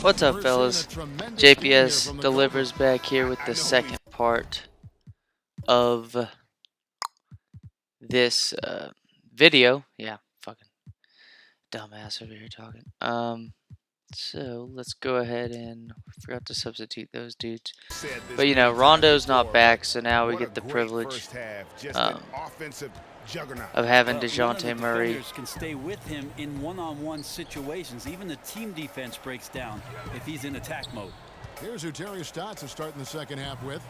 What's up, fellas? JPS delivers back here with the second part of this video. Yeah, fucking dumbass over here talking. So let's go ahead and forgot to substitute those dudes. But you know, Rondo's not back, so now we get the privilege of having DeJounte Murray. Can stay with him in one-on-one situations. Even the team defense breaks down if he's in attack mode. Here's who Terry Stotts is starting the second half with.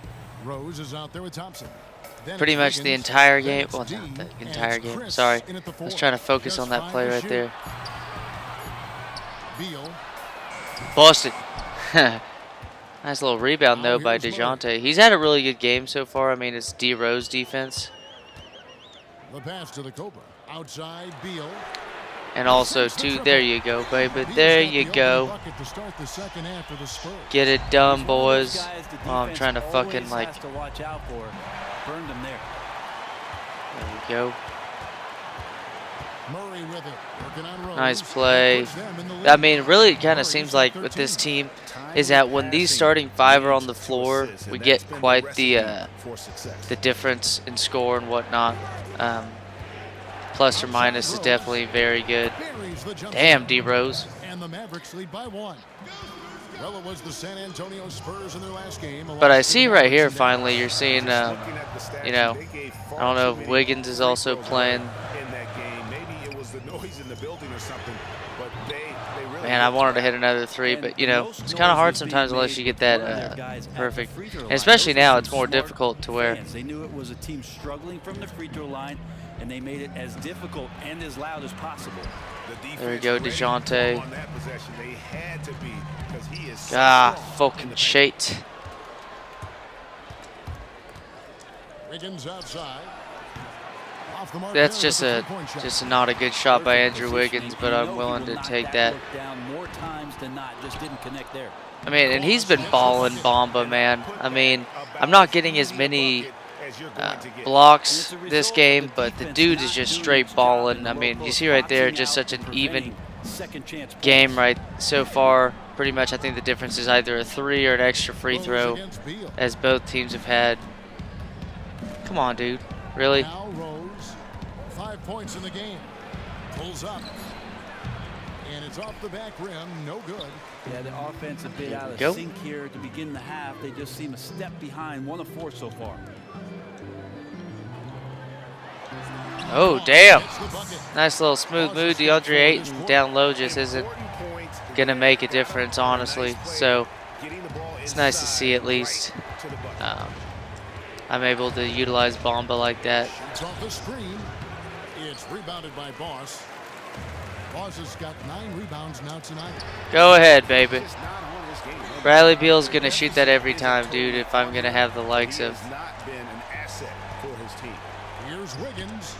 Rose is out there with Thompson. Pretty much the entire game. Well, not the entire game. Sorry. I was trying to focus on that play right there. Busted. Nice little rebound, though, by DeJounte. He's had a really good game so far. I mean, it's D. Rose defense. The pass to the Cobra. Outside Beal. And also, too, there you go, baby. There you go. Get it done, boys. Oh, I'm trying to fucking, like... There we go. Nice play. I mean, really, it kind of seems like with this team is that when these starting five are on the floor, we get quite the difference in score and whatnot. Plus or minus is definitely very good. Damn, D. Rose. And the Mavericks lead by 1. Well, it was the San Antonio Spurs in their last game. But I see right here, finally, you're seeing, you know, I don't know if Wiggins is also playing. Man, I wanted to hit another three, but, you know, it's kind of hard sometimes unless you get that perfect. And especially now, it's more difficult to where. They knew it was a team struggling from the free throw line, and they made it as difficult and as loud as possible. There we go, DeJounte. Ah, fucking shit. That's just not a good shot by Andrew Wiggins, but I'm willing to take that. I mean, and he's been balling Bamba, man. I mean, I'm not getting as many blocks this game, but the dude is just straight balling. I mean, you see right there, just such an even game right so far. Pretty much, I think the difference is either a 3 or an extra free throw, as both teams have had. Come on, dude. Really? 5 points in the game. Pulls up. And it's off the back rim. No good. Yeah, the offense a bit out of sync here to begin the half. They just seem a step behind. 1 of 4 so far. Oh, damn. Nice little smooth move. DeAndre Ayton down low just isn't going to make a difference, honestly. So it's nice to see at least I'm able to utilize Bamba like that. It's off the screen. It's rebounded by Boss. Boss has got 9 rebounds now tonight. Go ahead, baby. Bradley Beal's going to shoot that every time, dude, if I'm going to have the likes of. Here's Wiggins.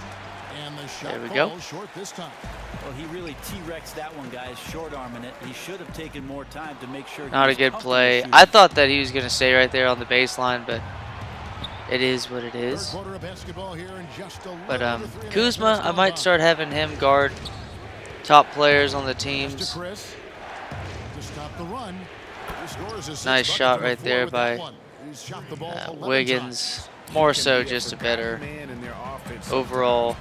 And the shot there we go. Short this time. Well, he really T-Rex that one, guys, short-arming it. He should have taken more time to make sure. Not a good play. I thought that he was going to stay right there on the baseline, but it is what it is. But Kuzma, I might start having him guard top players on the teams. Nice shot right there by Wiggins. More so just a better overall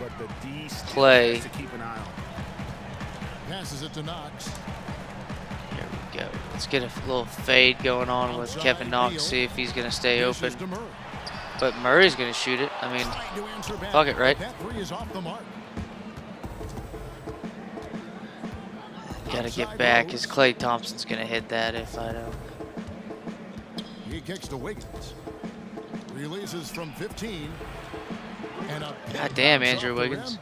play. There we go. Let's get a little fade going on with Kevin Knox, see if he's going to stay open. But Murray's going to shoot it. I mean, fuck it, right? Got to get back, because Klay Thompson's going to hit that if I don't. He kicks to Wiggins. Releases from 15. God damn, Andrew Wiggins.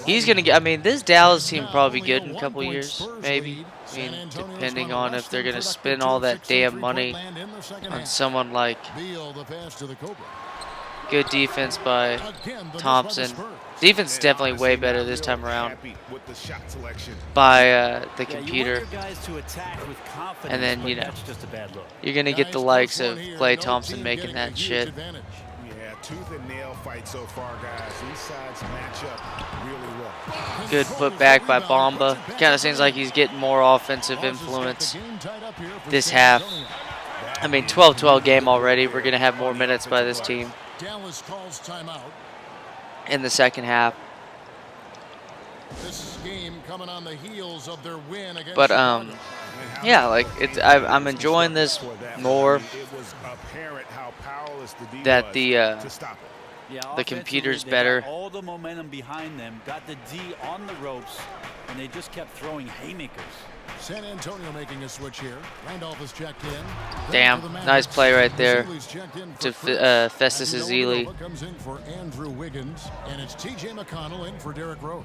He's going to get, I mean, this Dallas team probably be good in a couple years, maybe. I mean, depending on if they're going to spend all that damn money on someone like good defense by Thompson. Defense is definitely way better this time around by the computer. And then, you know, you're going to get the likes of Klay Thompson making that shit. tooth and nail fight so far, guys. These sides match up really well. Good put back by Bamba. Kind of seems like he's getting more offensive influence this half. I mean, 12-12 game already. We're going to have more minutes by this team Dallas calls timeout. in the second half. This game coming on the heels of their win against But Chicago. yeah, like I'm enjoying this more. That the computer's better. All the momentum behind them, got the D on the ropes, and they just kept throwing haymakers. San Antonio making a switch here. Randolph is checked in. Damn, For the nice Mavericks, play right there Ezeli's checked in for to Chris. Festus And Ezeli. Nova comes in for Andrew Wiggins, and it's T.J. McConnell in for Derrick Rose.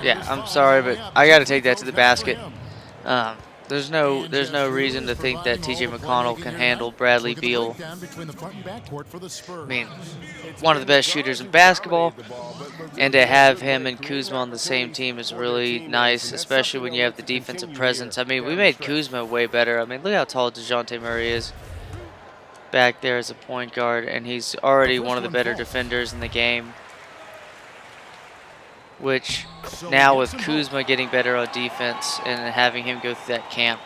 Yeah, I'm sorry, but I got to take that to the basket. There's no reason to think that T.J. McConnell can handle Bradley Beal. I mean, one of the best shooters in basketball, and to have him and Kuzma on the same team is really nice, especially when you have the defensive presence. I mean, we made Kuzma way better. I mean, look how tall DeJounte Murray is back there as a point guard, and he's already one of the better defenders in the game. Which now with Kuzma getting better on defense and having him go through that camp,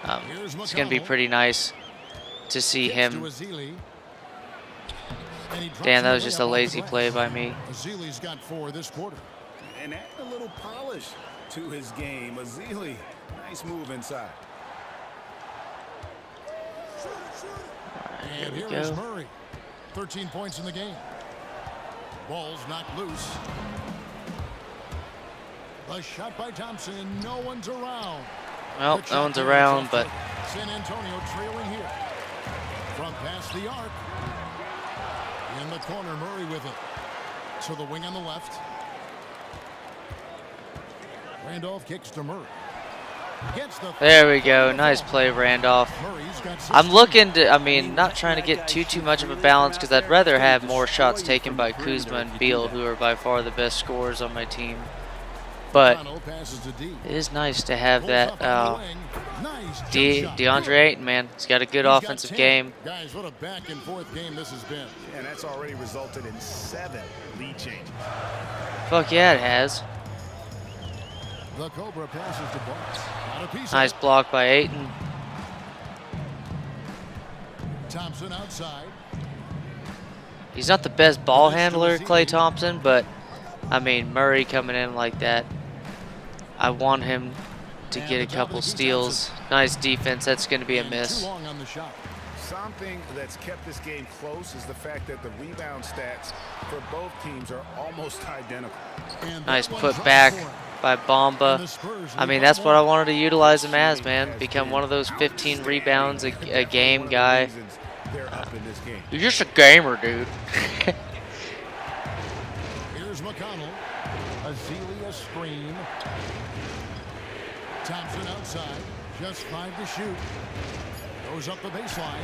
it's going to be pretty nice to see him. Damn, that was just a lazy play by me. Ezeli's got 4 this quarter. And add a little polish to his game. Ezeli, nice move inside. And Here here we is go. Murray. 13 points in the game. Ball's knocked loose. The shot by Thompson. No one's around. Well, Good no shot one's there, around, Jeff but Tate. San Antonio trailing here. From past the arc. In the corner, Murray with it. To the wing on the left. Randolph kicks to Murray. Gets the there we go. Nice play, Randolph. Murray's got 16. I'm looking to, I mean, not trying to get too much of a balance because I'd rather have more shots taken by Kuzma and Beal, who are by far the best scorers on my team. But McConnell passes to D. it is nice to have that Pulls up on the wing. Nice jump shot. DeAndre Ayton, man. He's got a good He's got offensive 10. game. Guys, what a back and forth game this has been. And that's already resulted in 7 lead changes. Fuck yeah, it has. The Cobra passes to Bucks. Got a piece of Nice it. block by Ayton. Thompson outside. He's not the best ball handler, Klay Thompson, but I mean, Murray coming in like that, I want him to get a couple steals. Nice defense. That's going to be a And miss. too long on the shot. Something that's kept this game close is the fact that the rebound stats for both teams are almost identical. And Nice that one put drops back for him. by And the Bamba. Spurs I lead mean, by that's what I one. wanted to utilize him as, man. Become one of those 15 rebounds a game guy. They're up in this game. You're just a gamer, dude. Here's McConnell. Ezeli screen. Thompson outside. Just 5 to shoot. Goes up the baseline.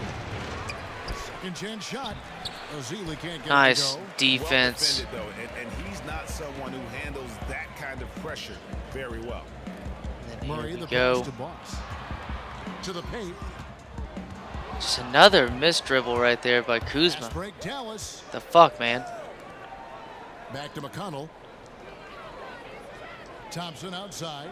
Second chance shot. Ezeli can't get Nice it to go. defense. Well defended, though, and he's not someone who handles that kind of pressure very well. Murray, Here the we go. pass to Bucks. To the paint. Just another missed dribble right there by Kuzma. Fast break Dallas. The fuck, man. Back to McConnell. Thompson outside.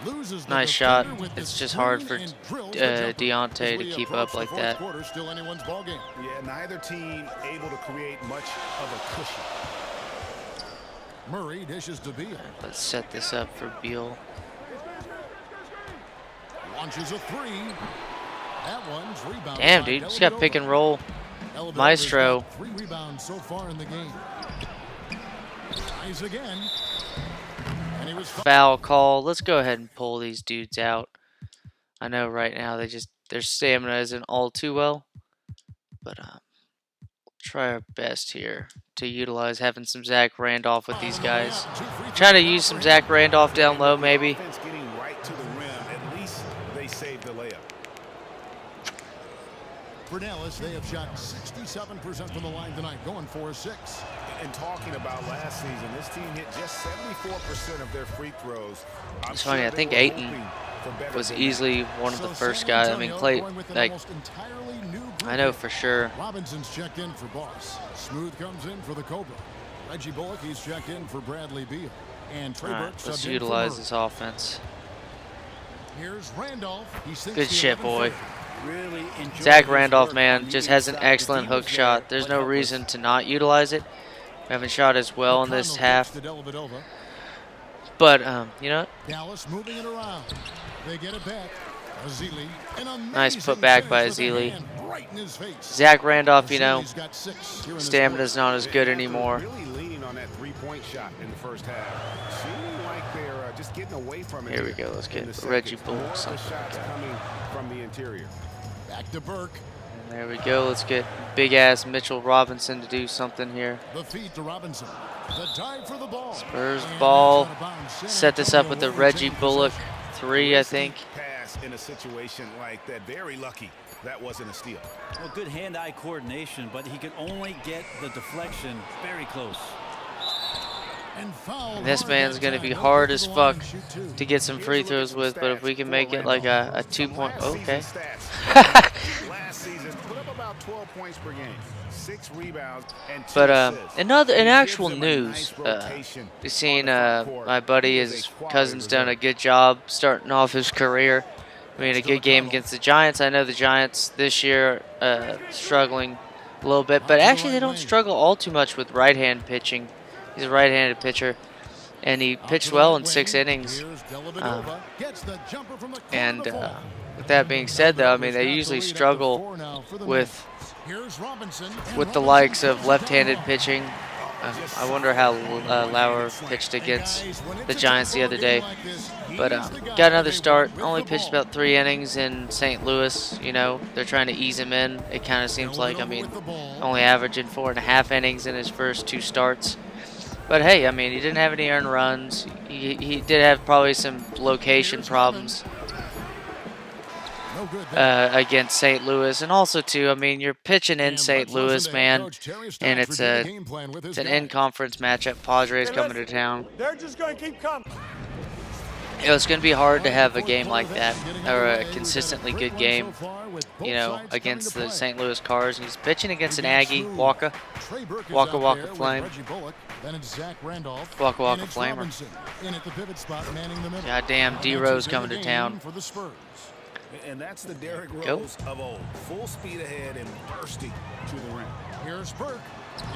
Loses the Nice shot. defender with the It's just hard screen for and drills the jumper. Deontay As to we keep approach up the like fourth that. quarter, still anyone's ball game. Yeah, neither team able to create much of a cushion. Murray dishes to Beal. Let's set this up for Beal. Launches a 3. That one's rebounded. Damn, by dude. Just got pick and Dellavedova. roll. Dellavedova's Maestro. got 3 rebounds so far in the game. Tries again. And he was Foul call. Let's go ahead and pull these dudes out. I know right now their stamina isn't all too well, but we'll try our best here to utilize having some Zach Randolph with these guys. Trying to use some Zach Randolph down low, maybe. Offense getting right to the rim. At least they saved the layup. For Dallas, they have shot 67% from the line tonight, going 4-6. And talking about last season, this team hit just 74% of their free throws. It's funny, I think Ayton was easily one of the first guys. I mean, Clay, like, I know for sure. Robinson's checked in for Boss. Smooth comes in for the Cobra. Reggie Bullock, he's checked in for Bradley Beal. And Trey All Burke right, let's subbed in utilize for this offense. Here's Randolph. He sinks Good the shit, 11th boy. foot. Really enjoyed Zach his Randolph, work man, on just the has an inside. excellent He was hook shot. there, There's but no helpless. reason to not utilize it. We haven't shot as well in this McConnell half. kicks to Dellavedova. But, you know what? Dallas moving it around. They get it back. Azili, an Nice amazing putback by finish with the Azili. hand right in his face. Zach Randolph, you know, Azili's got 6 here in this stamina's quarter. not as good anymore. Really leaning on that three-point shot in the first half. Seeming like they're just getting away from it. Here we go. Let's in get the second. Reggie More Bullock of the something. shots coming from the interior. Back to Burke. And there we go. Let's get big-ass Mitchell Robinson to do something here. The feed to Robinson. The dive for the ball. Spurs And ball. that's out of bounds. San Set this up Antonio with the will Reggie retain Bullock possession. 3, I think. Pass in a situation like that. Very lucky that wasn't a steal. Well, good hand-eye coordination, but he could only get the deflection very close. And foul And this hard man's that going to time. be They'll hard go as to the line fuck and shoot 2. to get some free throws with, but if we can make it like a 2-point, okay. Last season, put up about 12 points per game, 6 rebounds, and 2 But assists. in He actual gives them a news, nice rotation we've seen on the front court. my buddy, He is his a quality cousin's done a reserve. good job starting off his career. I mean, a good game against the Giants. I know the Giants this year struggling a little bit, but actually they don't struggle all too much with right-hand pitching. He's a right-handed pitcher, and he pitched well in 6 innings. Here's Dellavedova. Gets the jumper from the corner And to fall. with that being said, though, I mean, they usually struggle with Here's Robinson, and with the Robinson likes of gets left-handed the ball. pitching. I wonder how Lauer pitched against the Giants the other day. But got another start. Only pitched about 3 innings in St. Louis. You know, they're trying to ease him in. It kind of seems like, I mean, only averaging 4.5 innings in his first 2 starts. But hey, I mean, he didn't have any earned runs. He did have probably some location problems against St. Louis, and also too, I mean, you're pitching in St. Louis, man, and it's an in-conference matchup. Padres coming to town. They're just going to keep coming. You know, it's going to be hard to have a game like that, or a consistently good game, you know, against the St. Louis Cars. He's pitching against an Aggie, Waka Waka Flame. Waka Waka Flamer. Goddamn, D-Rose coming to town. And that's the Derrick Go. Rose of old. Full speed ahead and bursting to the rim. Here's Burke.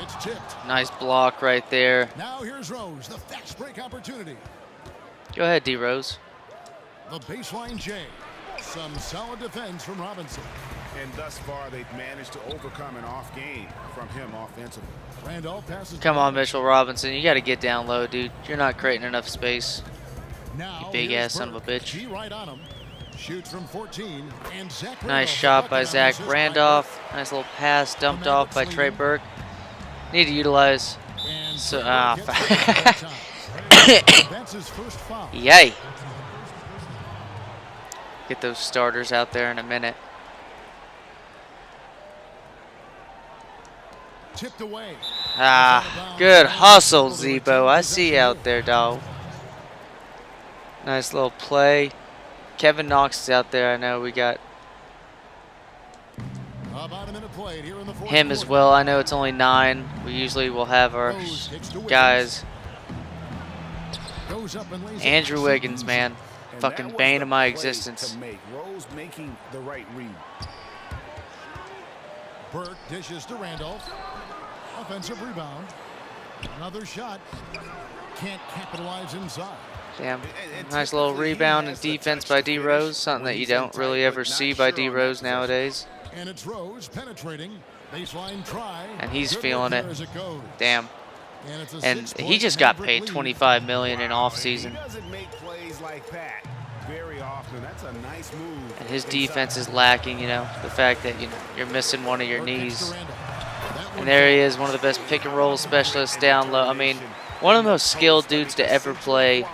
It's tipped. Nice block right there. Now here's Rose, the fast break opportunity. Go ahead, D-Rose. The baseline J. Some solid defense from Robinson. And thus far, they've managed to overcome an off game from him offensively. Randolph passes. Come on, Mitchell Robinson. You got to get down low, dude. You're not creating enough space. Now You big here's ass son of a Burke. bitch. He right on him. Shoots from 14. And Zach Nice Randolph shot by bucket on Zach assist by Randolph. Nice little pass dumped off by Trey Burke. Need to utilize. Burke. And So, Burke gets it that time. That's his first foul. Yay. Get those starters out there in a minute. Tipped away. Ah, good hustle, Zebo. I see you out there, dog. Nice little play. Kevin Knox is out there. I know we got About a minute played here in the fourth him as quarter. well. I know it's only 9. We usually will have our Rose takes to guys. Goes up and lays it. Andrew Wiggins, man. And Fucking that was bane the of my play existence. to make. Rose making the right read. Burke dishes to Randolph. Offensive rebound. Another shot. Can't capitalize inside. Damn. And Nice little typically he rebound and has the defense touch by to finish D-Rose. Something when that you he's in don't really tight, ever but not see by sure on that D-Rose possession. nowadays. And it's Rose penetrating. Baseline try. And he's Good feeling work it. there as goes. Damn. And it's a And he 6-point just got Maverick paid lead. $25 million in off He season. doesn't make plays like that very often. That's a nice move. And his inside. defense is lacking, you know, the fact that, you know, you're missing one of your Burke kicks knees. to Randolph. That one And there he is, one of the best pick and roll specialists down low. I mean, one of the most skilled dudes to ever play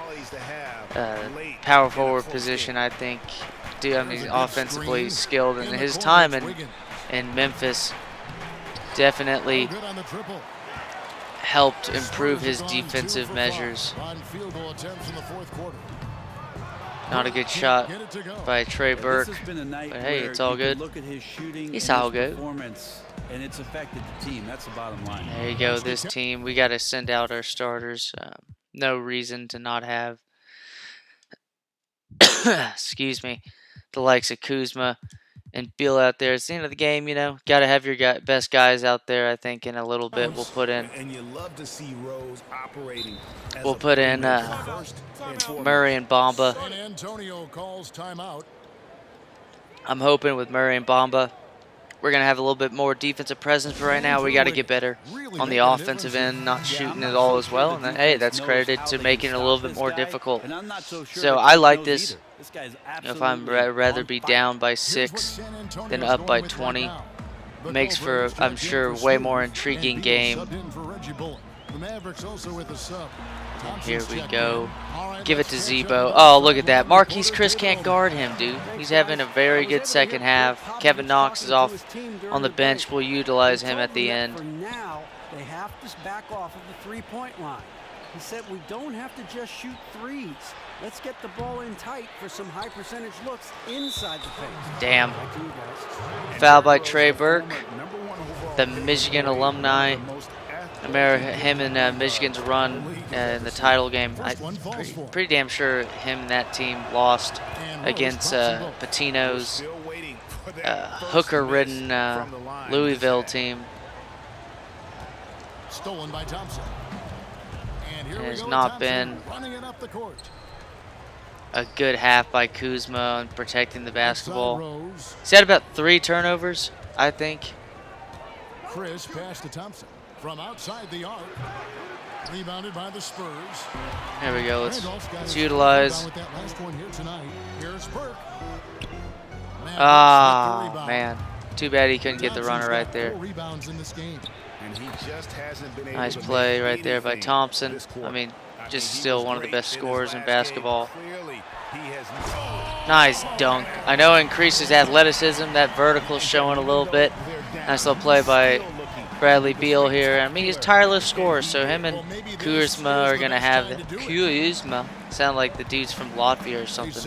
power forward position, I think. Dude, I mean, offensively skilled, and his time in Memphis definitely Good on the triple. helped improve Spurs his have gone 2 defensive for 5 measures. on field goal attempts in the fourth quarter. Not a good shot Get it to go. by Trey Burke. This has been a night But hey, where it's all you good. can look at his shooting It's and all his good. performance, and it's affected the team. That's the bottom line. There you go. This team, we got to send out our starters. No reason to not have, excuse me, the likes of Kuzma and Beal out there. It's the end of the game, you know. Got to have your best guys out there. I think in a little bit we'll put in. And you love to see Rose operating. We'll put in Murray and Bamba. San Antonio calls timeout. I'm hoping with Murray and Bamba, we're going to have a little bit more defensive presence. But right now, we got to get better on the offensive end, not shooting it all as well. And then, hey, that's credited to making it a little bit more difficult. So I like this. If I'm rather be down by 6 than up by 20, makes for, I'm sure, way more intriguing game. The Mavericks also with a sub. And here we go. Give it to Zebo. Oh, look at that. Marquise Chris can't guard him, dude. He's having a very good second half. Kevin Knox is off on the bench. We'll utilize him at the end. For now, they have to back off of the three-point line. He said we don't have to just shoot threes. Let's get the ball in tight for some high percentage looks inside the paint. Damn. Foul by Trey Burke, the Michigan alumni. I remember him and Michigan's run in the title game. Pretty damn sure him and that team lost against Patino's hooker-ridden Louisville team. Stolen by Thompson. It has not been a good half by Kuzma on protecting the basketball. He's had about 3 turnovers, I think. Chris pass to Thompson from outside the arc. Rebounded by the Spurs. There we go. Let's utilize. Ah, man. Too bad he couldn't get the runner right there. Nice play right there by Thompson. I mean, just still one of the best scorers in basketball. Nice dunk. I know it increases athleticism. That vertical showing a little bit. Nice little play by Bradley Beal here. I mean, he's a tireless scorer, so him and Kuzma are going to have it. Kuzma sound like the dudes from Latvia or something.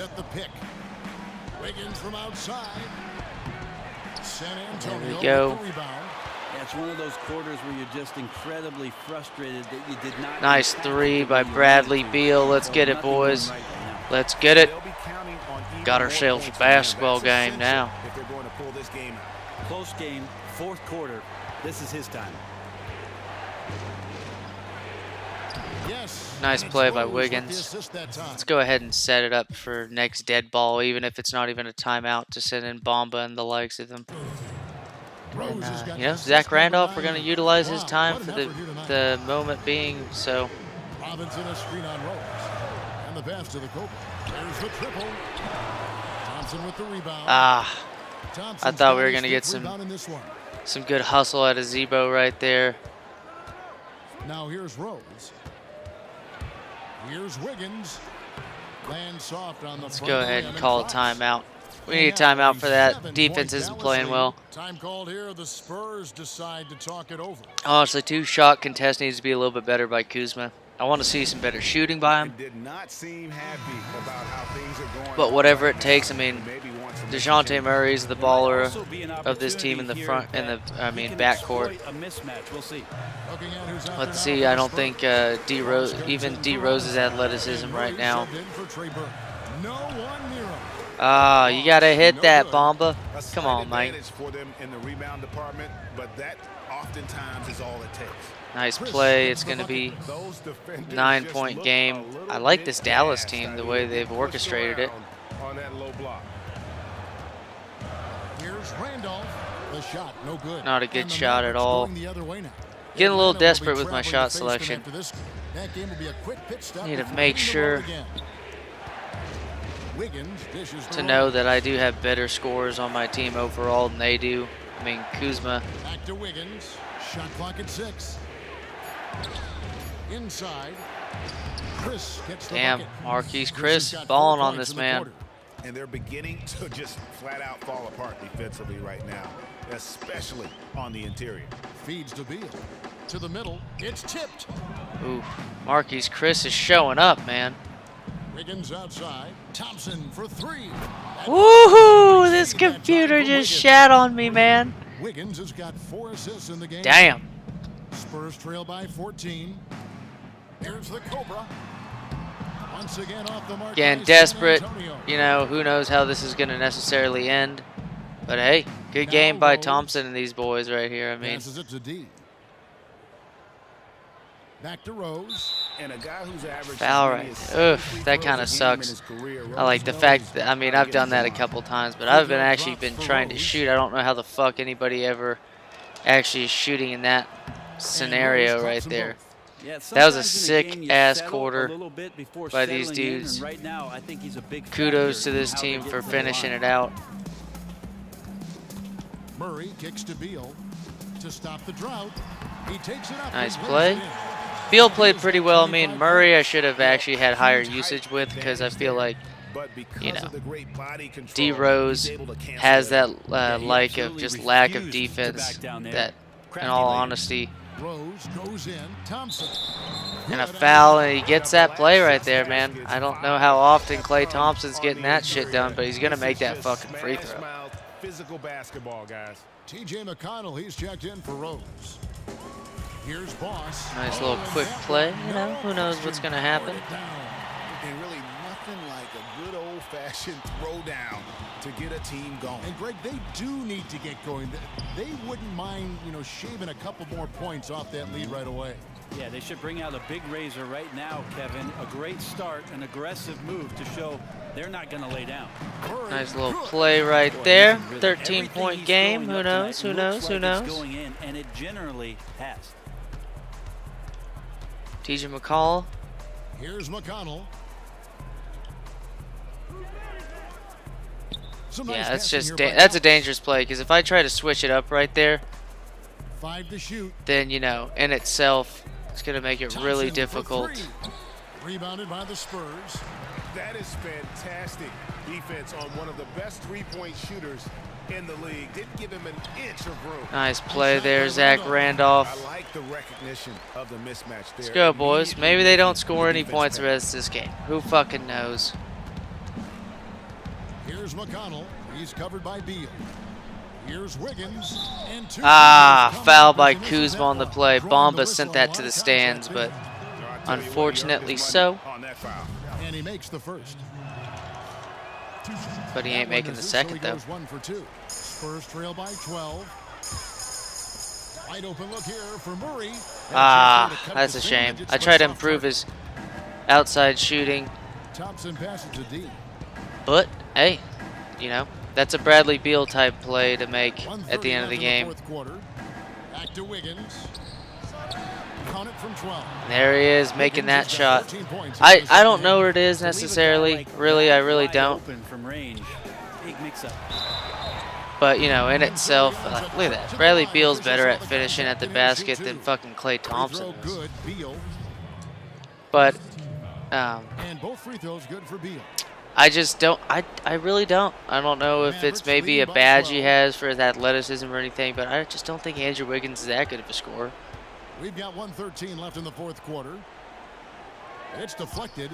There we go. It's one of those quarters where you're just incredibly frustrated that you did not. Nice 3 by Bradley Beal. Let's get it, boys. Let's get it. Got ourselves a basketball game now. Close game, 4th quarter. This is his time. Nice play by Wiggins. Let's go ahead and set it up for next dead ball, even if it's not even a timeout, to send in Bamba and the likes of them. And, you know, Zach Randolph, we're going to utilize his time for the moment being, so. Robinson a screen on Rose. And the pass to the Kobe. There's the triple. Thompson with the rebound. Ah, I thought we were going to get some good hustle out of Zebo right there. Now here's Rose. Here's Wiggins. Land soft on the Let's go ahead and call a timeout. We need a timeout for that. Defense isn't playing well. Time called here. The Spurs decide to talk it over. Honestly, 2-shot contest needs to be a little bit better by Kuzma. I want to see some better shooting by him. But whatever it takes, I mean, DeJounte Murray is the baller of this team in the front, backcourt. Let's see. I don't think even D Rose's athleticism right now. Ah, you gotta hit that, Bamba. Come on, Mike. Nice play. It's going to be 9-point game. I like this Dallas team, the way they've orchestrated it. Not a good shot at all. Getting a little desperate with my shot selection. Need to make sure to know that I do have better scores on my team overall than they do. I mean, Kuzma. Back to Wiggins. Shot clock at 6. Inside. Chris gets the Damn, bucket. Marquise Chris balling on this man. And they're beginning to just flat out fall apart defensively right now, especially on the interior. Feeds to Beal. To the middle. It's tipped. Ooh, Marquise Chris is showing up, man. Wiggins outside. Thompson for three. Woohoo! This computer just shat on me, man. Wiggins has got 4 assists in the game. Damn. Spurs trail by 14. Here's the Cobra. Once again off the mark. Again, desperate. You know, who knows how this is going to necessarily end. But hey, good game by Thompson and these boys right here. I mean, Passes it to D. Back to Rose. And a guy who's averaged foul right there. Ugh, that kind of sucks. I like the fact that, I mean, I've done that a couple times, but I've been actually trying to shoot. I don't know how the fuck anybody ever actually is shooting in that scenario right there. Yeah, that was a sometimes in a game you sick-ass settle quarter a little bit before by these settling in, dudes. and right now, I think he's a big Kudos to factor in this how team they get for to the finishing line. it out. Murray kicks to Beal to stop the drought. He takes it up. Nice and play. lays it in. Beal played pretty well. I mean, Murray I should have actually had higher usage with because I feel like, you know, D Rose has that like of just lack of defense that, in all honesty, Rose goes in. Thompson. and a foul, and he gets that play right there, man. I don't know how often Klay Thompson's getting that shit done, but he's gonna make that fucking free throw. Physical basketball, guys. TJ McConnell, he's checked in for Rose. Here's Boss. Nice little quick play. You know, who knows what's gonna happen. And really nothing like a good old-fashioned throwdown to get a team going. And Greg, they do need to get going. They wouldn't mind, you know, shaving a couple more points off that lead right away. Yeah, they should bring out a big razor right now, Kevin. A great start, an aggressive move to show they're not going to lay down. Nice little play right there. 13-point game. Who knows? Who knows? Who knows? Going in, and it generally has. TJ McCall. Here's McConnell. Yeah, that's just that's a dangerous play because if I try to switch it up right there, 5 to shoot. then you know, in itself, it's gonna make it really difficult. Rebounded by the Spurs. That is fantastic defense on one of the best three-point shooters in the league. Didn't give him an inch of room. Nice play there, Zach Randolph. I like the recognition of the mismatch there. Let's go, boys. Maybe they don't score any points the rest of this game. Who fucking knows? Here's McConnell. He's covered by Beal. Here's Wiggins. And Foul by Kuzma on the play. Bamba sent that to the stands, but unfortunately so. And he makes the first. But he ain't making the second, though. 1 for 2. Spurs trail by 12. Wide open look here for Murray. That's a shame. I tried to improve his outside shooting, Thompson passes to D. but hey, you know, that's a Bradley Beal type play to make at the end of the game. Back to Wiggins. Count it from 12. There he is making that shot. I don't know where it is necessarily. Really, I really don't. Open from range. Big mix-up. But you know, in itself, look at that. Bradley Beal's better at finishing at the basket than fucking Klay Thompson is. But and both free throws good for Beal. I just don't. I really don't. I don't know if it's maybe a badge he has for his athleticism or anything, but I just don't think Andrew Wiggins is that good of a scorer. We've got 1:13 left in the fourth quarter. It's deflected.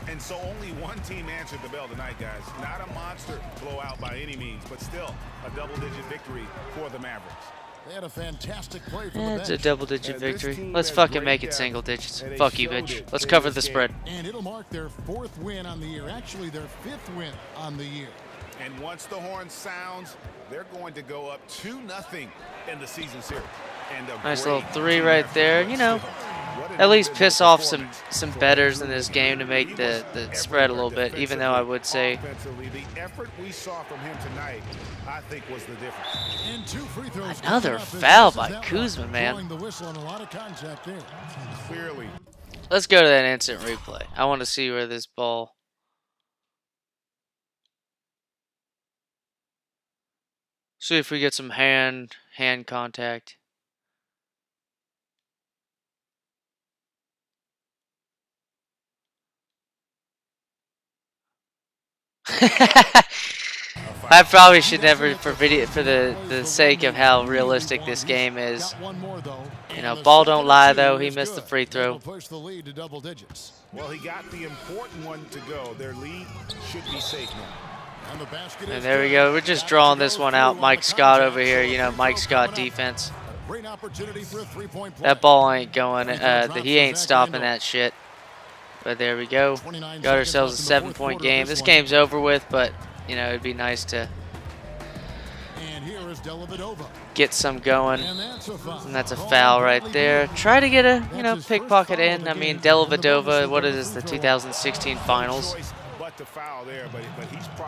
And so only one team answered the bell tonight, guys. Not a monster blowout by any means, but still a double-digit victory for the Mavericks. They had a fantastic play from the bench. It's a double-digit victory. Let's fucking make it single digits. Fuck you, bitch. Let's cover the spread. And it'll mark their 4th win on the year. Actually, their 5th win on the year. And once the horn sounds, they're going to go up 2-0 in the season series. And nice little three right there. You know, at least piss off some bettors in this game to make the spread a little bit, even though I would say the effort we saw from him tonight, I think, was the difference. And 2 free throws. Another foul by Kuzma, man. The whistle and a lot of contact there. Clearly. Let's go to that instant replay. I want to see where this ball. See if we get some hand contact. I probably should never, for the sake of how realistic this game is. You know, ball don't lie though. He missed the free throw. Push the lead to double digits. Well, he got the important one to go. Their lead should be safe now. And there we go. We're just drawing this one out. Mike Scott over here. You know, Mike Scott defense. Great opportunity for a three-point play. That ball ain't going. He ain't stopping that shit. But there we go. Got ourselves a 7-point game. This game's over with, but you know, it'd be nice to get some going. And that's a foul right there. Try to get a, you know, pickpocket in. I mean, Dellavedova, what is this, the 2016 finals?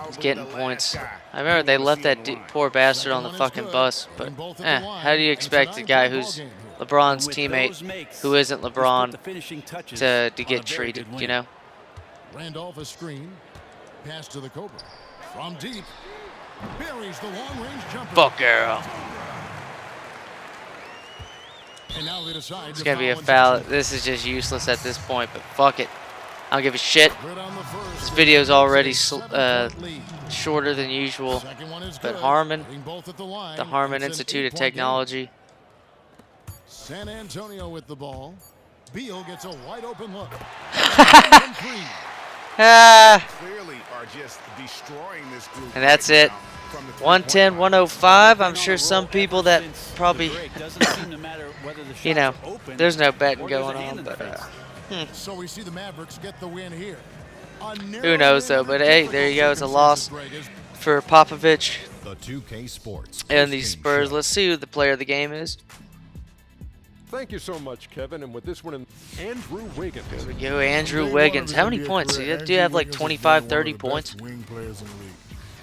He's getting points. I remember they left that poor bastard on the fucking bus. But, how do you expect a guy who's LeBron's teammate, who isn't LeBron, to get treated, you know? Randolph a screen. Pass to the Cobra. From deep. Buries the long-range jumper. Fuck girl. And now they decide It's going to be a foul. This is just useless at this point, but fuck it. I don't give a shit. This video's already shorter than usual. But Harmon, the Harmon Institute of Technology. San Antonio with the ball. Beal gets a wide open look. Clearly are just destroying this group. And that's it. 110, 105. I'm sure some people that probably, you know, there's no betting going on, but So we see the Mavericks get the win here. Who knows though? But hey, there you go. It's a loss for Popovich The 2K Sports and the Spurs. Let's see who the player of the game is. Thank you so much, Kevin. And with this one, Andrew Wiggins. There we go, Andrew Wiggins. How many points? Do you have like 25, 30 points? Wing players in the league.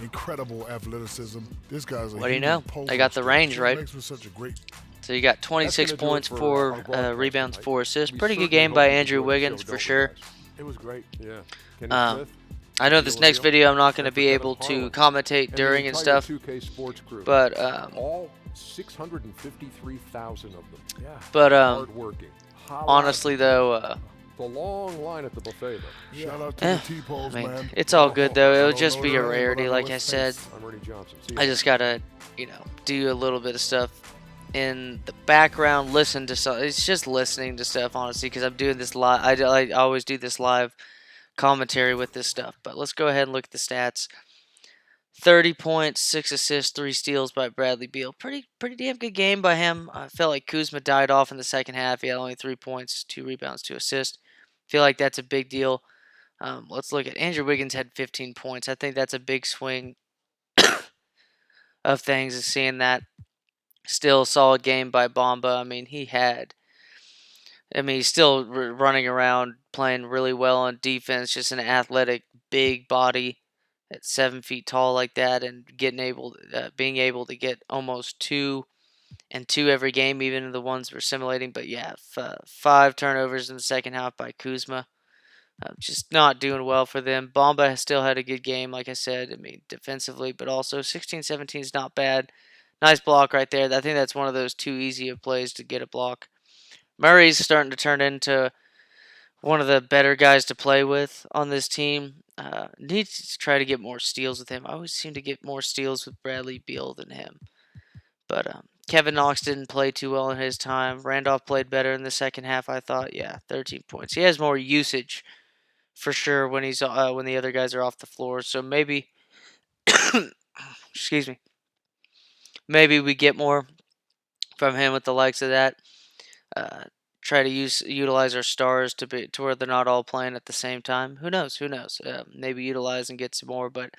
Incredible athleticism. This guy's a What do you know? They got the range, right? Makes for such a great. So you got 26 points, 4 rebounds, 4 assists. Pretty good game by Andrew Wiggins for sure. It was great. Yeah. Kenny Smith, I know this next video I'm not going to be able to commentate during and stuff, 2K Sports crew. but all 653,000 of them. Yeah. but Hardworking. honestly though, The long line at the buffet, though. Shout out to the T-Poles, I mean, man. it's all good though. I It'll don't just know be a their name, but rarity, I know like his I said. face. I'm Ernie Johnson. See you. I just gotta, you know, do a little bit of stuff in the background, listen to stuff. It's just listening to stuff, honestly, because I'm doing this live. I always do this live commentary with this stuff. But let's go ahead and look at the stats. 30 points, 6 assists, 3 steals by Bradley Beal. Pretty damn good game by him. I felt like Kuzma died off in the second half. He had only 3 points, 2 rebounds, 2 assists. Feel like that's a big deal. Let's look at Andrew Wiggins had 15 points. I think that's a big swing of things, is seeing that. Still a solid game by Bamba. I mean, he's still running around, playing really well on defense, just an athletic, big body at 7 feet tall like that, and being able to get almost 2 and 2 every game, even in the ones we're simulating. But yeah, 5 turnovers in the second half by Kuzma. Just not doing well for them. Bamba has still had a good game, like I said. I mean, defensively, but also 16-17 is not bad. Nice block right there. I think that's one of those too easy of plays to get a block. Murray's starting to turn into one of the better guys to play with on this team. Needs to try to get more steals with him. I always seem to get more steals with Bradley Beal than him. But Kevin Knox didn't play too well in his time. Randolph played better in the second half, I thought. Yeah, 13 points. He has more usage for sure when when the other guys are off the floor. So maybe, excuse me, maybe we get more from him with the likes of that. Try to utilize our stars to where they're not all playing at the same time. Who knows? Who knows? Maybe utilize and get some more. But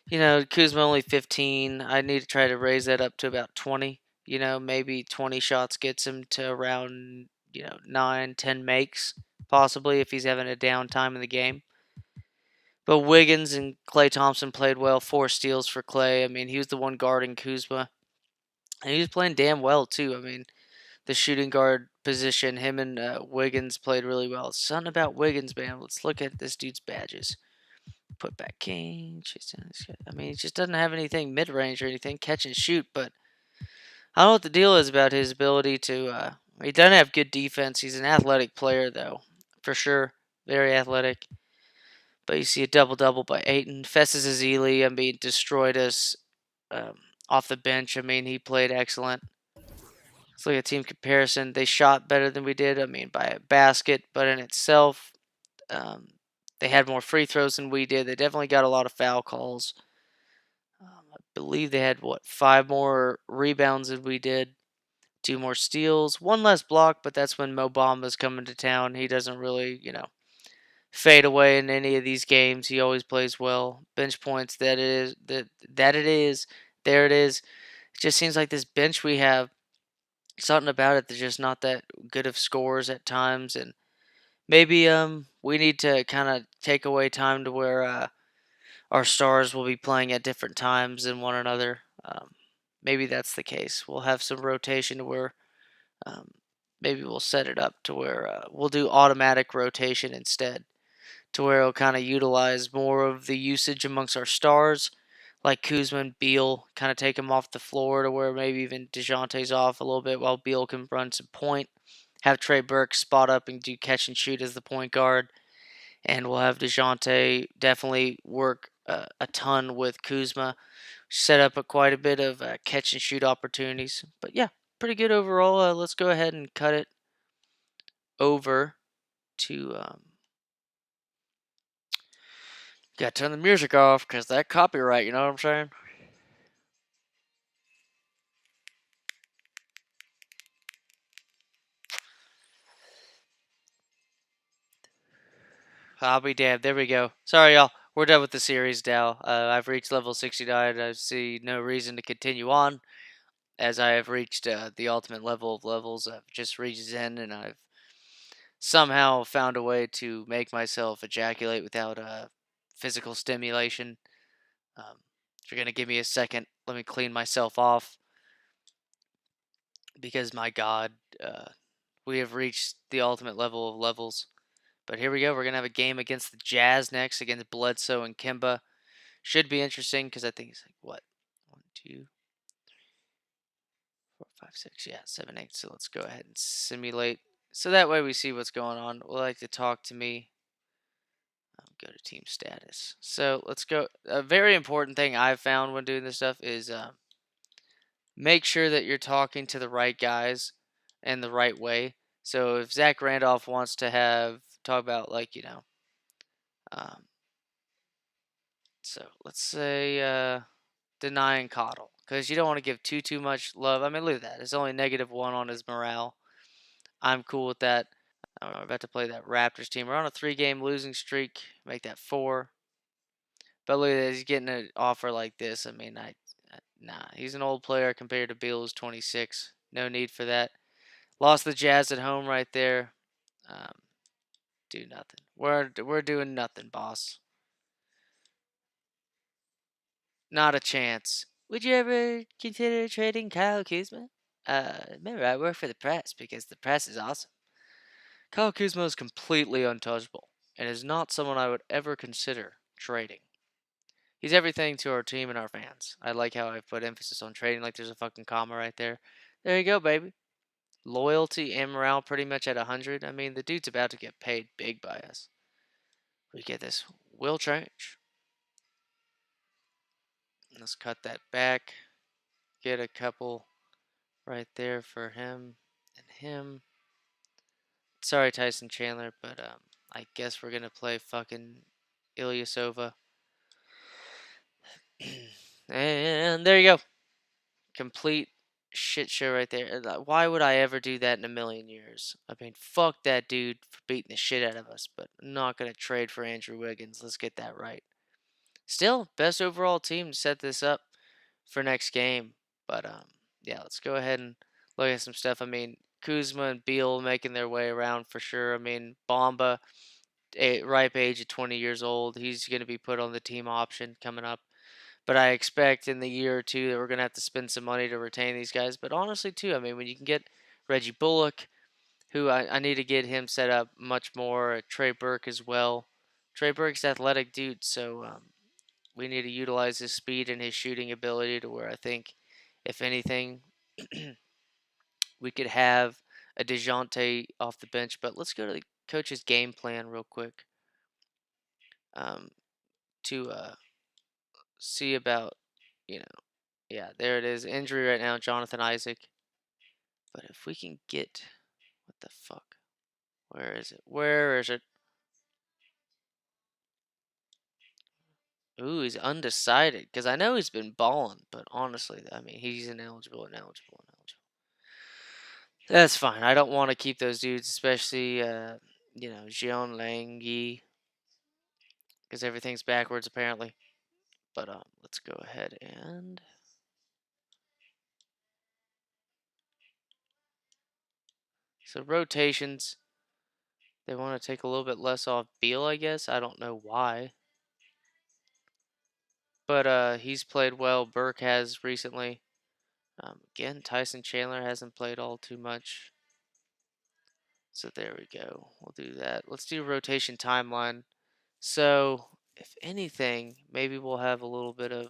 you know, Kuzma only 15. I need to try to raise that up to about 20. You know, maybe 20 shots gets him to around 9, 10 makes possibly if he's having a down time in the game. But Wiggins and Klay Thompson played well. 4 steals for Klay. I mean, he was the one guarding Kuzma, and he was playing damn well too. I mean, the shooting guard position, him and Wiggins played really well. Something about Wiggins, man. Let's look at this dude's badges. Put back king. I mean, he just doesn't have anything mid-range or anything, catch and shoot. But I don't know what the deal is about his ability to. He doesn't have good defense. He's an athletic player, though, for sure. Very athletic. But you see a double-double by Ayton. Festus Ezeli, I mean, destroyed us off the bench. I mean, he played excellent. Let's look at team comparison. They shot better than we did, I mean, by a basket. But in itself, they had more free throws than we did. They definitely got a lot of foul calls. I believe they had, 5 more rebounds than we did. 2 more steals. 1 less block, but that's when Mo Bamba's coming to town. He doesn't really, fade away in any of these games. He always plays well. Bench points, that it is. That it is. There it is. It just seems like this bench we have, something about it, they're just not that good of scores at times. And maybe we need to kind of take away time to where our stars will be playing at different times than one another. Maybe that's the case. We'll have some rotation to where maybe we'll set it up to where we'll do automatic rotation instead, to where it'll kind of utilize more of the usage amongst our stars, like Kuzma and Beal, kind of take them off the floor to where maybe even DeJounte's off a little bit while Beal can run some point. Have Trey Burke spot up and do catch and shoot as the point guard. And we'll have DeJounte definitely work a ton with Kuzma. Set up quite a bit of catch and shoot opportunities. But yeah, pretty good overall. Let's go ahead and cut it over to. Gotta turn the music off because that copyright, you know what I'm saying? I'll be damned. There we go. Sorry, y'all. We're done with the series now. I've reached level 69. I see no reason to continue on, as I have reached the ultimate level of levels. I've just reached Zen, and I've somehow found a way to make myself ejaculate without physical stimulation. If you're going to give me a second, let me clean myself off. Because, my God, we have reached the ultimate level of levels. But here we go. We're going to have a game against the Jazz next, against Bledsoe and Kimba. Should be interesting because I think it's like, what? 1, 2, 4, 5, 6. Yeah, 7, 8. So let's go ahead and simulate. So that way we see what's going on. Would like to talk to me. Go to team status. So let's go. A very important thing I've found when doing this stuff is make sure that you're talking to the right guys in the right way. So if Zach Randolph wants to talk about, like, so let's say denying Coddle, because you don't want to give too much love. I mean, look at that. It's only -1 on his morale. I'm cool with that. We're about to play that Raptors team. We're on a 3-game losing streak. Make that 4. But look at this. He's getting an offer like this. I mean, nah. He's an old player compared to Beal, who's 26. No need for that. Lost the Jazz at home right there. Do nothing. We're doing nothing, boss. Not a chance. Would you ever consider trading Kyle Kuzma? Remember, I work for the press because the press is awesome. Kyle Kuzma is completely untouchable and is not someone I would ever consider trading. He's everything to our team and our fans. I like how I've put emphasis on trading, like there's a fucking comma right there. There you go, baby. Loyalty and morale pretty much at 100. I mean, the dude's about to get paid big by us. We get this. Will change. Let's cut that back. Get a couple right there for him and him. Sorry, Tyson Chandler, but I guess we're gonna play fucking Ilyasova. And there you go. Complete shit show right there. Why would I ever do that in a million years? I mean, fuck that dude for beating the shit out of us, but I'm not gonna trade for Andrew Wiggins. Let's get that right. Still, best overall team to set this up for next game. But yeah, let's go ahead and look at some stuff. I mean, Kuzma and Beal making their way around for sure. I mean, Bamba, a ripe age of 20 years old, he's going to be put on the team option coming up. But I expect in the year or two that we're going to have to spend some money to retain these guys. But honestly, too, I mean, when you can get Reggie Bullock, who I need to get him set up much more, Trey Burke as well. Trey Burke's athletic dude, so we need to utilize his speed and his shooting ability to where I think, if anything, we could have a DeJounte off the bench. But let's go to the coach's game plan real quick. um, to see about, you know, yeah, there it is. Injury right now, Jonathan Isaac. But if we can get, what the fuck? Where is it? Where is it? Ooh, he's undecided. Because I know he's been balling, but honestly, I mean, he's ineligible. That's fine. I don't want to keep those dudes, especially, Jeon Lang Yi, because everything's backwards apparently. But let's go ahead and so rotations. They want to take a little bit less off Beal, I guess. I don't know why. But he's played well. Burke has recently. Again, Tyson Chandler hasn't played all too much. So there we go. We'll do that. Let's do rotation timeline. So, if anything, maybe we'll have a little bit of.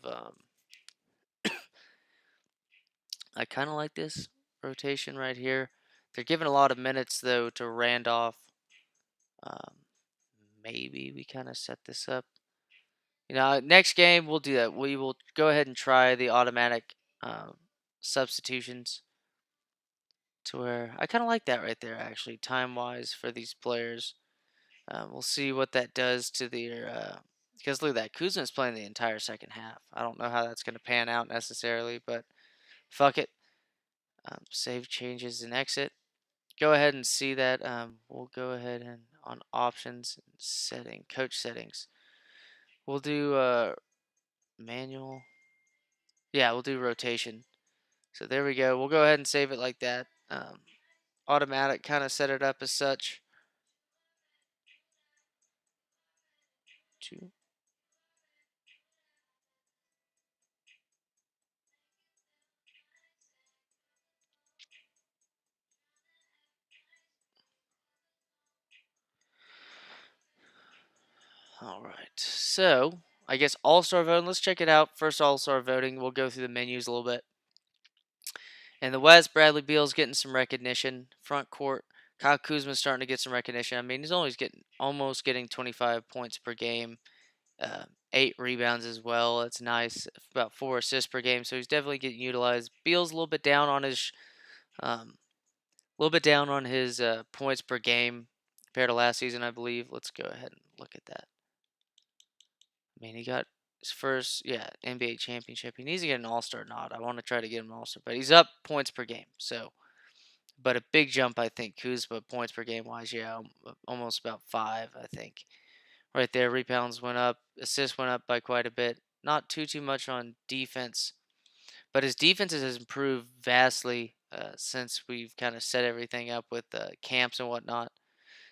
I kind of like this rotation right here. They're giving a lot of minutes, though, to Randolph. Um, Maybe we kind of set this up. Next game, we'll do that. We will go ahead and try the automatic substitutions to where I kind of like that right there, actually, time-wise for these players. We'll see what that does to their. Because look at that, Kuzma's playing the entire second half. I don't know how that's going to pan out necessarily, but fuck it. Save changes and exit. Go ahead and see that. We'll go ahead and on options and coach settings. We'll do manual. Yeah, we'll do rotation. So there we go. We'll go ahead and save it like that. Automatic, kind of set it up as such. Two. All right. So I guess all-star voting. Let's check it out. First all-star voting. We'll go through the menus a little bit. In the West, Bradley Beal's getting some recognition. Front court, Kyle Kuzma's starting to get some recognition. I mean, he's almost getting 25 points per game, 8 rebounds as well. That's nice. About 4 assists per game, so he's definitely getting utilized. Beal's a little bit down on his, points per game compared to last season, I believe. Let's go ahead and look at that. I mean, he got his first, NBA championship. He needs to get an All-Star nod. I want to try to get him an All-Star, but he's up points per game. So, but a big jump, I think. Kuzma points per game wise, almost about 5, I think. Right there, rebounds went up, assists went up by quite a bit. Not too much on defense, but his defense has improved vastly since we've kind of set everything up with camps and whatnot.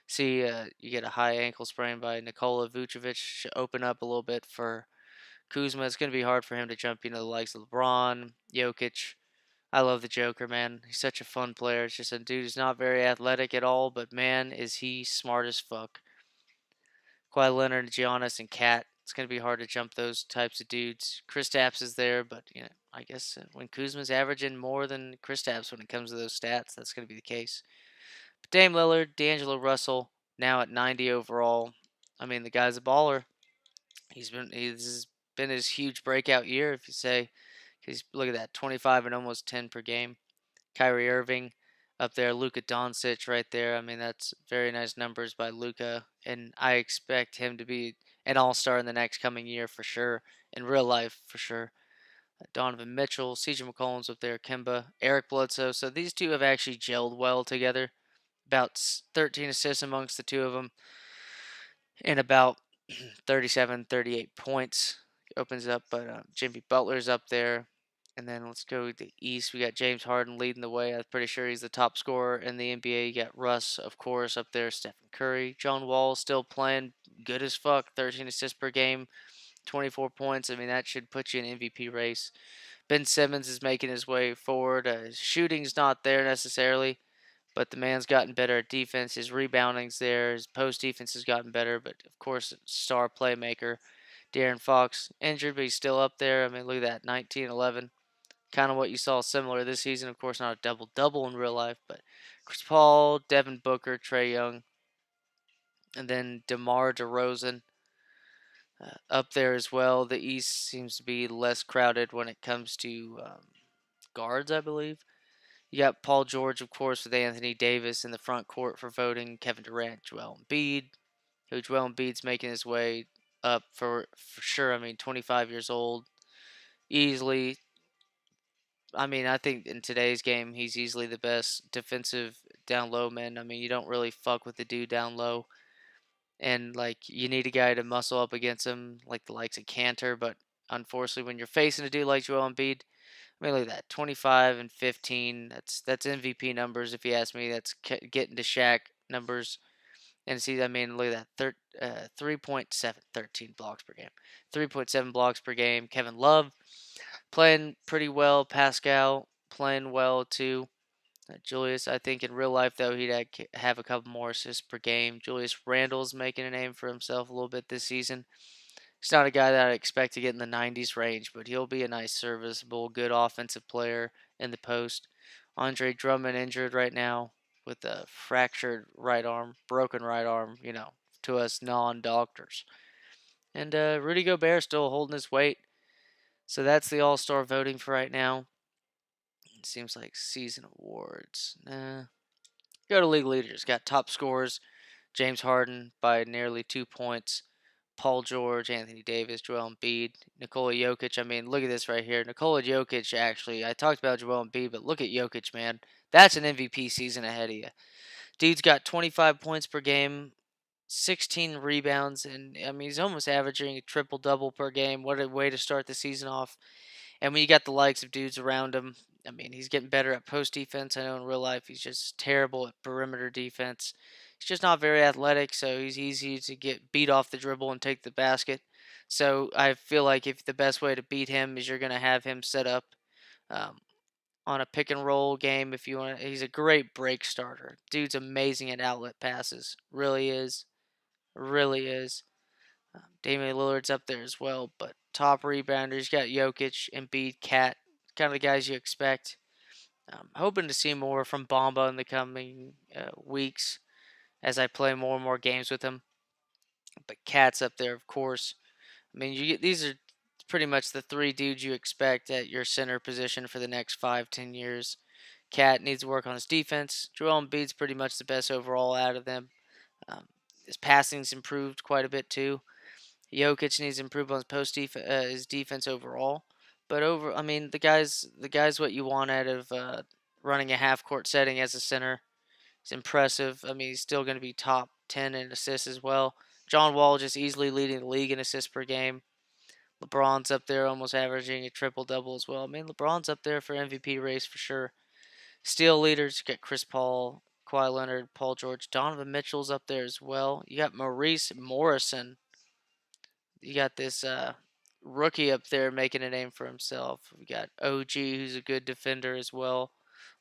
See, you get a high ankle sprain by Nikola Vucevic. Should open up a little bit for Kuzma. It's going to be hard for him to jump, the likes of LeBron, Jokic. I love the Joker, man. He's such a fun player. It's just a dude who's not very athletic at all, but man, is he smart as fuck. Kawhi Leonard, Giannis, and Cat. It's going to be hard to jump those types of dudes. Kristaps is there, but I guess when Kuzma's averaging more than Kristaps when it comes to those stats, that's going to be the case. But Dame Lillard, D'Angelo Russell, now at 90 overall. I mean, the guy's a baller. He's been his huge breakout year, if you say. Look at that, 25 and almost 10 per game. Kyrie Irving up there, Luka Doncic right there. I mean, that's very nice numbers by Luka, and I expect him to be an all-star in the next coming year for sure, in real life for sure. Donovan Mitchell, CJ McCollum's up there, Kemba, Eric Bledsoe. So these two have actually gelled well together. About 13 assists amongst the two of them, and about 37, 38 points. Opens up, but Jimmy Butler's up there. And then let's go to the East. We got James Harden leading the way. I'm pretty sure he's the top scorer in the NBA. You got Russ, of course, up there. Stephen Curry. John Wall still playing good as fuck. 13 assists per game, 24 points. I mean, that should put you in MVP race. Ben Simmons is making his way forward. His shooting's not there necessarily, but the man's gotten better at defense. His rebounding's there. His post defense has gotten better. But, of course, star playmaker. De'Aaron Fox injured, but he's still up there. I mean, look at that, 19-11. Kind of what you saw similar this season. Of course, not a double-double in real life, but Chris Paul, Devin Booker, Trae Young, and then DeMar DeRozan. up there as well. The East seems to be less crowded when it comes to guards, I believe. You got Paul George, of course, with Anthony Davis in the front court for voting. Kevin Durant, Joel Embiid, who Joel Embiid's making his way up for sure. I mean, 25 years old, easily. I mean, I think in today's game, he's easily the best defensive down low man. I mean, you don't really fuck with the dude down low. And, like, you need a guy to muscle up against him, like the likes of Cantor. But unfortunately, when you're facing a dude like Joel Embiid, I mean, look at that, 25 and 15. That's MVP numbers, if you ask me. That's getting to Shaq numbers. And see, I mean, look at that, 3.7, 13 blocks per game. 3.7 blocks per game. Kevin Love playing pretty well. Pascal playing well, too. Julius, I think in real life, though, he'd have a couple more assists per game. Julius Randle's making a name for himself a little bit this season. He's not a guy that I expect to get in the 90s range, but he'll be a nice, serviceable, good offensive player in the post. Andre Drummond injured right now with a fractured right arm, broken right arm, to us non-doctors. And Rudy Gobert still holding his weight. So that's the all-star voting for right now. It seems like season awards. Nah. Go to league leaders. Got top scorers. James Harden by nearly 2 points. Paul George, Anthony Davis, Joel Embiid, Nikola Jokic. I mean, look at this right here. Nikola Jokic, actually, I talked about Joel Embiid, but look at Jokic, man. That's an MVP season ahead of you. Dude's got 25 points per game, 16 rebounds, and I mean, he's almost averaging a triple-double per game. What a way to start the season off. And when you got the likes of dudes around him, I mean, he's getting better at post defense. I know in real life he's just terrible at perimeter defense. He's just not very athletic, so he's easy to get beat off the dribble and take the basket. So I feel like if the best way to beat him is you're going to have him set up um, on a pick and roll game. If you want, he's a great break starter. Dude's amazing at outlet passes. Really is, really is. Damian Lillard's up there as well, but top rebounders, you got Jokic, Embiid, Cat, kind of the guys you expect. Hoping to see more from Bamba in the coming weeks as I play more and more games with him. But Cat's up there, of course. I mean, these are pretty much the three dudes you expect at your center position for the next 5-10 years. Cat needs to work on his defense. Joel Embiid's pretty much the best overall out of them. His passing's improved quite a bit too. Jokic needs to improve on his defense overall. But I mean, the guy's what you want out of running a half court setting as a center. He's impressive. I mean, he's still going to be top 10 in assists as well. John Wall just easily leading the league in assists per game. LeBron's up there, almost averaging a triple double as well. I mean, LeBron's up there for MVP race for sure. Steal leaders, you got Chris Paul, Kawhi Leonard, Paul George, Donovan Mitchell's up there as well. You got Maurice Morrison. You got this rookie up there making a name for himself. We got OG, who's a good defender as well.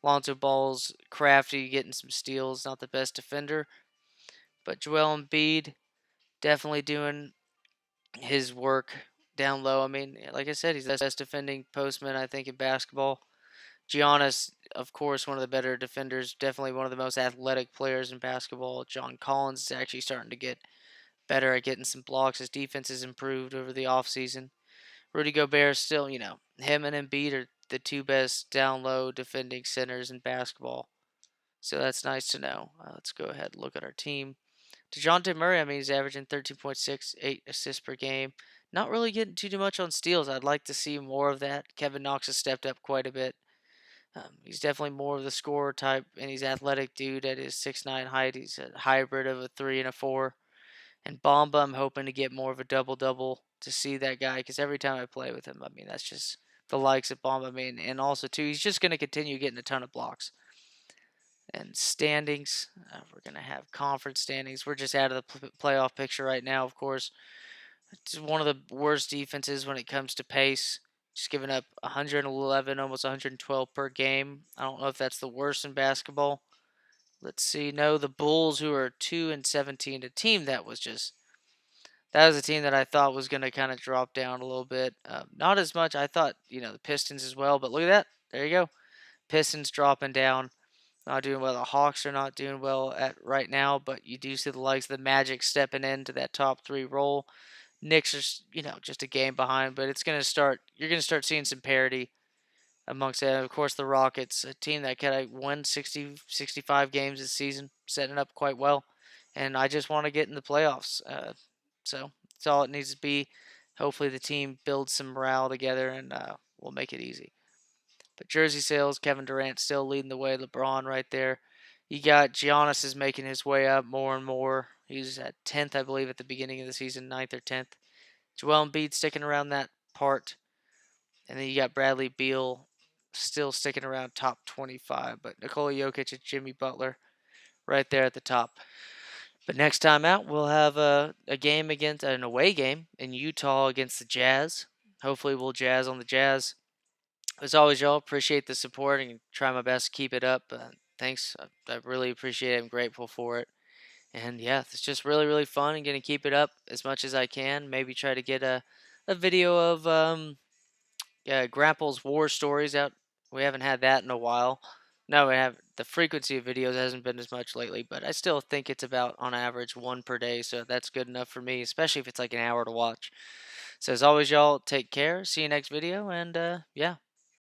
Lonzo Ball's crafty, getting some steals. Not the best defender, but Joel Embiid definitely doing his work down low. I mean, like I said, he's the best defending postman I think in basketball. Giannis, of course, one of the better defenders. Definitely one of the most athletic players in basketball. John Collins is actually starting to get better at getting some blocks. His defense has improved over the offseason. Rudy Gobert is still, him and Embiid are the two best down low defending centers in basketball. So that's nice to know. Let's go ahead and look at our team. DeJounte Murray, I mean, he's averaging 13.6, 8 assists per game. Not really getting too much on steals. I'd like to see more of that. Kevin Knox has stepped up quite a bit. He's definitely more of the scorer type, and he's athletic dude at his 6'9" height. He's a hybrid of a 3 and a 4. And Bamba, I'm hoping to get more of a double-double to see that guy, because every time I play with him, I mean, that's just the likes of Bamba. I mean, and also, too, he's just going to continue getting a ton of blocks. And standings, we're going to have conference standings. We're just out of the playoff picture right now, of course. It's one of the worst defenses when it comes to pace. Just giving up 111, almost 112 per game. I don't know if that's the worst in basketball. Let's see. No, the Bulls, who are 2-17, a team that was a team that I thought was going to kind of drop down a little bit. Not as much. I thought, the Pistons as well, but look at that. There you go. Pistons dropping down. Not doing well. The Hawks are not doing well at right now, but you do see the likes of the Magic stepping into that top 3 role. Knicks are, just a game behind, but it's going to start. You're going to start seeing some parity amongst that. Of course, the Rockets, a team that could have won 60, 65 games this season, setting up quite well. And I just want to get in the playoffs. So that's all it needs to be. Hopefully, the team builds some morale together, and we'll make it easy. But jersey sales, Kevin Durant still leading the way. LeBron right there. You got Giannis is making his way up more and more. He's at 10th, I believe, at the beginning of the season, 9th or 10th. Joel Embiid sticking around that part. And then you got Bradley Beal still sticking around top 25. But Nikola Jokic and Jimmy Butler right there at the top. But next time out, we'll have a game against an away game in Utah against the Jazz. Hopefully, we'll jazz on the Jazz. As always, y'all, appreciate the support and try my best to keep it up. Thanks. I really appreciate it. I'm grateful for it. And yeah, it's just really, really fun and going to keep it up as much as I can. Maybe try to get a video of Grapple's war stories out. We haven't had that in a while. No, we have the frequency of videos hasn't been as much lately, but I still think it's about on average one per day, so that's good enough for me, especially if it's like an hour to watch. So as always, y'all, take care. See you next video, and yeah.